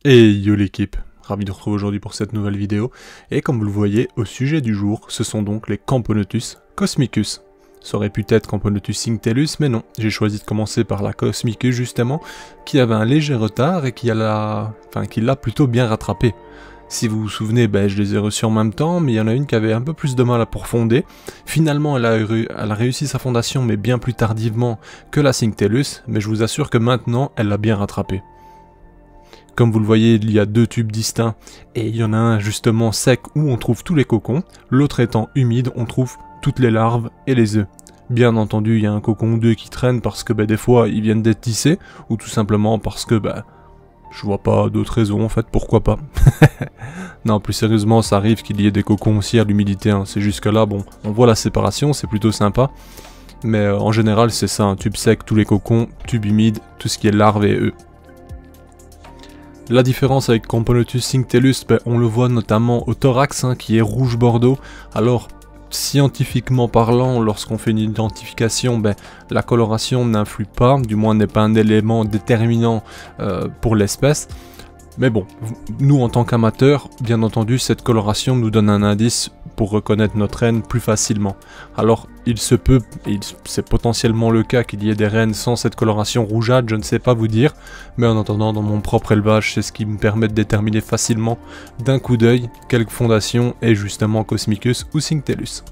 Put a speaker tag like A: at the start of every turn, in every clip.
A: Et yo l'équipe, ravi de vous retrouver aujourd'hui pour cette nouvelle vidéo, et comme vous le voyez, au sujet du jour, ce sont donc les Camponotus cosmicus. Ça aurait pu être Camponotus cinctellus, mais non, j'ai choisi de commencer par la cosmicus justement, qui avait un léger retard et qui l'a plutôt bien rattrapé. Si vous vous souvenez, je les ai reçus en même temps, mais il y en a une qui avait un peu plus de mal à pourfonder. Finalement, elle a réussi sa fondation, mais bien plus tardivement que la cinctellus, mais je vous assure que maintenant, elle l'a bien rattrapé. Comme vous le voyez, il y a deux tubes distincts, et il y en a un justement sec où on trouve tous les cocons, l'autre étant humide, on trouve toutes les larves et les œufs. Bien entendu, il y a un cocon ou deux qui traînent parce que des fois ils viennent d'être tissés, ou tout simplement parce que je vois pas d'autres raisons en fait, pourquoi pas. Non, plus sérieusement, ça arrive qu'il y ait des cocons aussi à l'humidité, hein. C'est jusque là, bon, on voit la séparation, c'est plutôt sympa. Mais en général, c'est ça, un tube sec, tous les cocons, tube humide, tout ce qui est larves et œufs. La différence avec Camponotus cinctellus, on le voit notamment au thorax, qui est rouge bordeaux. Alors, scientifiquement parlant, lorsqu'on fait une identification, la coloration n'influe pas, du moins n'est pas un élément déterminant pour l'espèce. Mais bon, nous en tant qu'amateurs, bien entendu, cette coloration nous donne un indice pour reconnaître notre reine plus facilement. Alors, il se peut, et c'est potentiellement le cas qu'il y ait des reines sans cette coloration rougeâtre, je ne sais pas vous dire, mais en attendant, dans mon propre élevage, c'est ce qui me permet de déterminer facilement d'un coup d'œil quelle fondation est justement Cosmicus ou Cinctellus.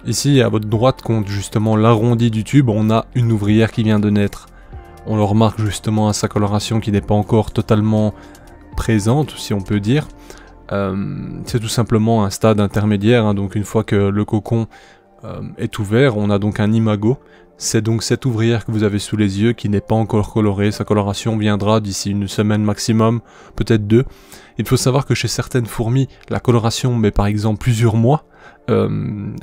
A: Ici, à votre droite, contre justement l'arrondi du tube, on a une ouvrière qui vient de naître. On le remarque justement à sa coloration qui n'est pas encore totalement présente, si on peut dire. C'est tout simplement un stade intermédiaire, donc une fois que le cocon est ouvert, on a donc un imago. C'est donc cette ouvrière que vous avez sous les yeux qui n'est pas encore colorée. Sa coloration viendra d'ici une semaine maximum, peut-être deux. Il faut savoir que chez certaines fourmis, la coloration met par exemple plusieurs mois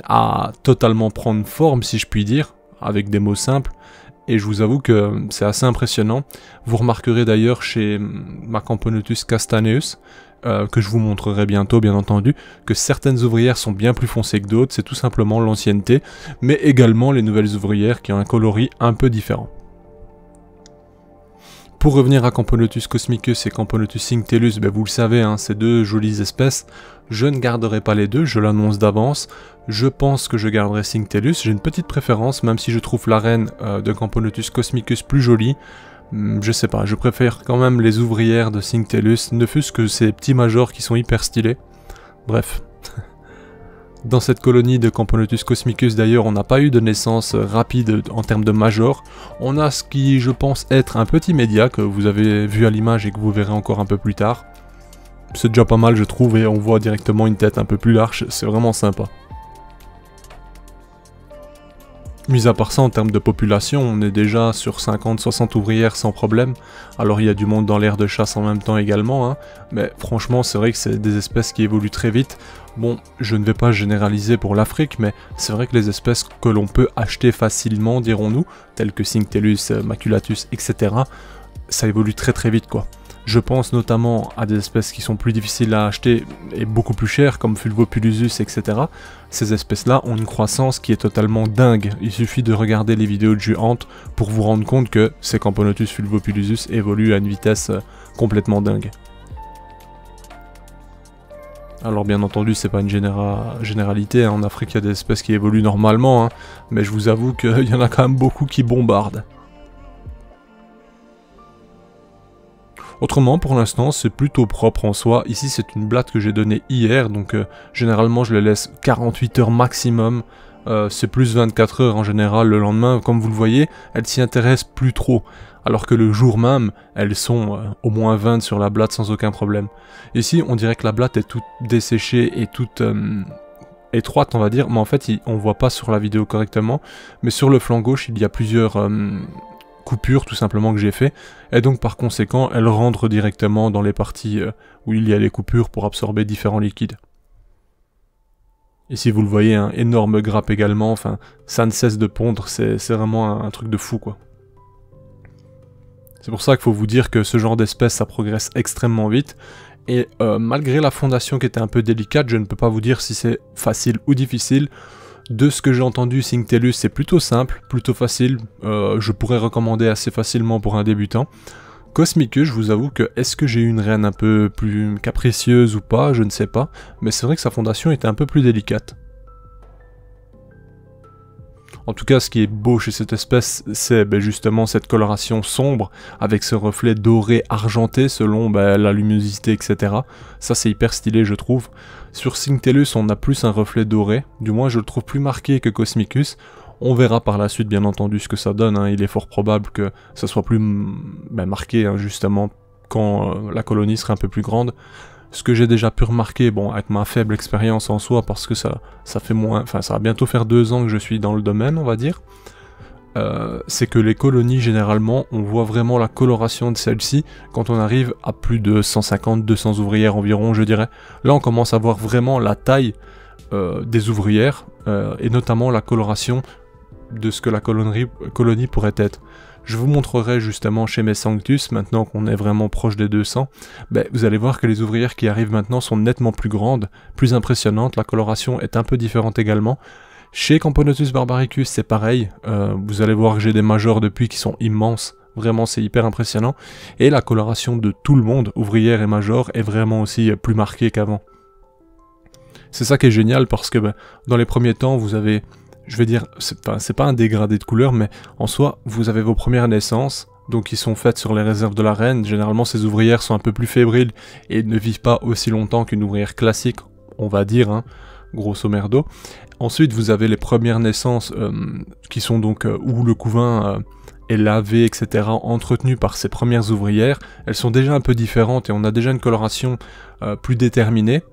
A: à totalement prendre forme, si je puis dire, avec des mots simples. Et je vous avoue que c'est assez impressionnant. Vous remarquerez d'ailleurs chez ma Camponotus castaneus, que je vous montrerai bientôt bien entendu, que certaines ouvrières sont bien plus foncées que d'autres, c'est tout simplement l'ancienneté, mais également les nouvelles ouvrières qui ont un coloris un peu différent. Pour revenir à Camponotus cosmicus et Camponotus cinctellus, vous le savez, ces deux jolies espèces, je ne garderai pas les deux, je l'annonce d'avance. Je pense que je garderai Cinctellus, j'ai une petite préférence, même si je trouve la reine de Camponotus cosmicus plus jolie. Je sais pas, je préfère quand même les ouvrières de Cinctellus, ne fût-ce que ces petits majors qui sont hyper stylés. Bref. Dans cette colonie de Camponotus cosmicus d'ailleurs, on n'a pas eu de naissance rapide en termes de major. On a ce qui, je pense, être un petit média que vous avez vu à l'image et que vous verrez encore un peu plus tard. C'est déjà pas mal je trouve et on voit directement une tête un peu plus large, c'est vraiment sympa. Mis à part ça, en termes de population, on est déjà sur 50-60 ouvrières sans problème. Alors il y a du monde dans l'aire de chasse en même temps également, mais franchement c'est vrai que c'est des espèces qui évoluent très vite. Bon, je ne vais pas généraliser pour l'Afrique, mais c'est vrai que les espèces que l'on peut acheter facilement, dirons-nous, telles que Cinctellus, Maculatus, etc., ça évolue très très vite quoi. Je pense notamment à des espèces qui sont plus difficiles à acheter et beaucoup plus chères, comme Fulvopulusus, etc. Ces espèces-là ont une croissance qui est totalement dingue. Il suffit de regarder les vidéos de Juante pour vous rendre compte que ces Camponotus Fulvopulusus évoluent à une vitesse complètement dingue. Alors bien entendu, c'est pas une généralité, en Afrique il y a des espèces qui évoluent normalement, mais je vous avoue qu'il y en a quand même beaucoup qui bombardent. Autrement, pour l'instant, c'est plutôt propre en soi. Ici, c'est une blatte que j'ai donnée hier, donc généralement, je les laisse 48 heures maximum. C'est plus 24 heures en général le lendemain. Comme vous le voyez, elles s'y intéressent plus trop. Alors que le jour même, elles sont au moins 20 sur la blatte sans aucun problème. Ici, on dirait que la blatte est toute desséchée et toute étroite, on va dire. Mais en fait, on voit pas sur la vidéo correctement. Mais sur le flanc gauche, il y a plusieurs coupures tout simplement que j'ai fait, et donc par conséquent elle rentre directement dans les parties où il y a les coupures pour absorber différents liquides. Ici vous le voyez, un énorme grappe également, enfin ça ne cesse de pondre, c'est vraiment un truc de fou quoi. C'est pour ça qu'il faut vous dire que ce genre d'espèce ça progresse extrêmement vite, et malgré la fondation qui était un peu délicate, je ne peux pas vous dire si c'est facile ou difficile. De ce que j'ai entendu, Synctellus c'est plutôt simple, plutôt facile, je pourrais recommander assez facilement pour un débutant. Cosmicus, je vous avoue que est-ce que j'ai eu une reine un peu plus capricieuse ou pas, je ne sais pas, mais c'est vrai que sa fondation était un peu plus délicate. En tout cas, ce qui est beau chez cette espèce, c'est justement cette coloration sombre, avec ce reflet doré argenté selon la luminosité, etc. Ça, c'est hyper stylé, je trouve. Sur Synctellus, on a plus un reflet doré, du moins je le trouve plus marqué que Cosmicus. On verra par la suite, bien entendu, ce que ça donne, hein. Il est fort probable que ça soit plus marqué, hein, justement, quand la colonie sera un peu plus grande. Ce que j'ai déjà pu remarquer, bon, avec ma faible expérience en soi, parce que ça fait moins, enfin, ça va bientôt faire 2 ans que je suis dans le domaine, on va dire, c'est que les colonies, généralement, on voit vraiment la coloration de celles-ci quand on arrive à plus de 150-200 ouvrières environ, je dirais. Là, on commence à voir vraiment la taille des ouvrières, et notamment la coloration de ce que la colonie pourrait être. Je vous montrerai justement chez mes Sanctus, maintenant qu'on est vraiment proche des 200, vous allez voir que les ouvrières qui arrivent maintenant sont nettement plus grandes, plus impressionnantes, la coloration est un peu différente également. Chez Camponotus barbaricus c'est pareil, vous allez voir que j'ai des majors depuis qui sont immenses, vraiment c'est hyper impressionnant, et la coloration de tout le monde, ouvrière et major, est vraiment aussi plus marquée qu'avant. C'est ça qui est génial parce que dans les premiers temps vous avez... Je vais dire, c'est pas un dégradé de couleur, mais en soi, vous avez vos premières naissances, donc qui sont faites sur les réserves de la reine. Généralement, ces ouvrières sont un peu plus fébriles et ne vivent pas aussi longtemps qu'une ouvrière classique, on va dire, hein, grosso merdo. Ensuite, vous avez les premières naissances qui sont donc où le couvain est lavé, etc., entretenu par ces premières ouvrières. Elles sont déjà un peu différentes et on a déjà une coloration plus déterminée.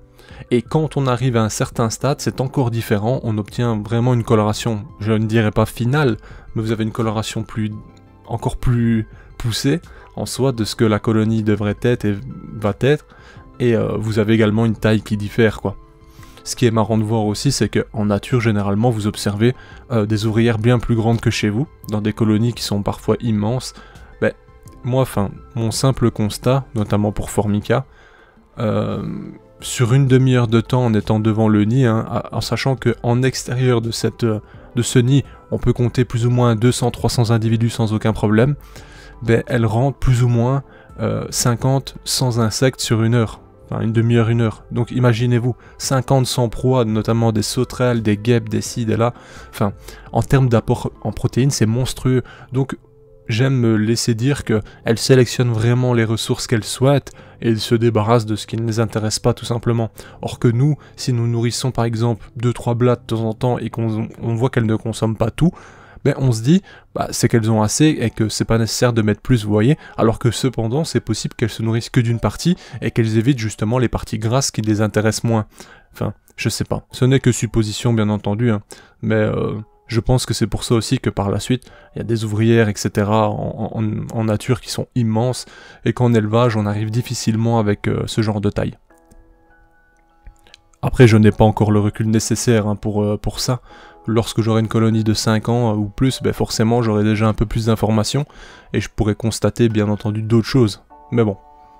A: Et quand on arrive à un certain stade, c'est encore différent, on obtient vraiment une coloration, je ne dirais pas finale, mais vous avez une coloration encore plus poussée, en soi, de ce que la colonie devrait être et va être, et vous avez également une taille qui diffère, quoi. Ce qui est marrant de voir aussi, c'est qu'en nature, généralement, vous observez des ouvrières bien plus grandes que chez vous, dans des colonies qui sont parfois immenses. Moi, mon simple constat, notamment pour Formica, sur une demi-heure de temps en étant devant le nid, hein, en sachant qu'en extérieur de ce nid, on peut compter plus ou moins 200-300 individus sans aucun problème, elle rentre plus ou moins 50-100 insectes sur une heure, enfin une demi-heure, 1 heure. Donc imaginez-vous, 50 sans proie, notamment des sauterelles, des guêpes, des ci, des là, enfin en termes d'apport en protéines, c'est monstrueux. Donc j'aime me laisser dire qu'elle sélectionne vraiment les ressources qu'elle souhaite et se débarrasse de ce qui ne les intéresse pas tout simplement. Or que nous, si nous nourrissons par exemple 2-3 blattes de temps en temps et qu'on voit qu'elles ne consomment pas tout, on se dit c'est qu'elles ont assez et que c'est pas nécessaire de mettre plus, vous voyez, alors que cependant c'est possible qu'elles se nourrissent que d'une partie et qu'elles évitent justement les parties grasses qui les intéressent moins. Enfin, je sais pas, ce n'est que supposition bien entendu, hein, mais je pense que c'est pour ça aussi que par la suite, il y a des ouvrières, etc. en nature qui sont immenses, et qu'en élevage, on arrive difficilement avec ce genre de taille. Après, je n'ai pas encore le recul nécessaire, hein, pour ça. Lorsque j'aurai une colonie de 5 ans ou plus, forcément, j'aurai déjà un peu plus d'informations, et je pourrai constater, bien entendu, d'autres choses. Mais bon,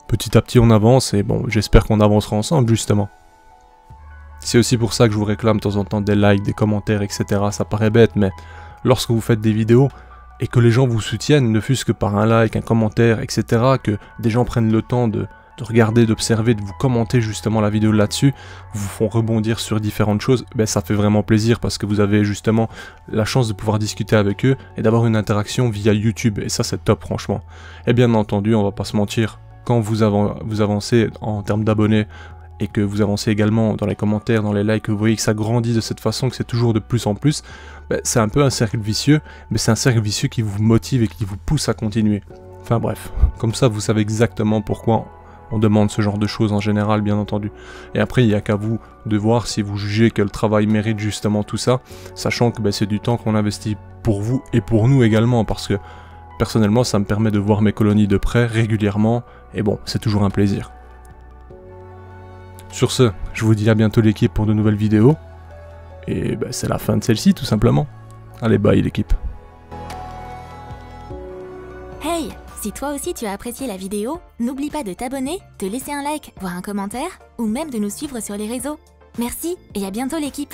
A: petit à petit, on avance, et bon, j'espère qu'on avancera ensemble, justement. C'est aussi pour ça que je vous réclame de temps en temps des likes, des commentaires, etc. Ça paraît bête, mais lorsque vous faites des vidéos et que les gens vous soutiennent, ne fût-ce que par un like, un commentaire, etc., que des gens prennent le temps de regarder, d'observer, de vous commenter justement la vidéo là-dessus, vous font rebondir sur différentes choses, ça fait vraiment plaisir parce que vous avez justement la chance de pouvoir discuter avec eux et d'avoir une interaction via YouTube, et ça c'est top franchement. Et bien entendu, on va pas se mentir, quand vous avancez en termes d'abonnés, et que vous avancez également dans les commentaires, dans les likes, que vous voyez que ça grandit de cette façon, que c'est toujours de plus en plus, c'est un peu un cercle vicieux, mais c'est un cercle vicieux qui vous motive et qui vous pousse à continuer. Enfin bref, comme ça vous savez exactement pourquoi on demande ce genre de choses en général, bien entendu. Et après, il n'y a qu'à vous de voir si vous jugez que le travail mérite justement tout ça, sachant que c'est du temps qu'on investit pour vous et pour nous également, parce que personnellement, ça me permet de voir mes colonies de près régulièrement, et bon, c'est toujours un plaisir. Sur ce, je vous dis à bientôt l'équipe pour de nouvelles vidéos, et c'est la fin de celle-ci tout simplement. Allez, bye l'équipe.
B: Hey, si toi aussi tu as apprécié la vidéo, n'oublie pas de t'abonner, de laisser un like, voire un commentaire, ou même de nous suivre sur les réseaux. Merci et à bientôt l'équipe.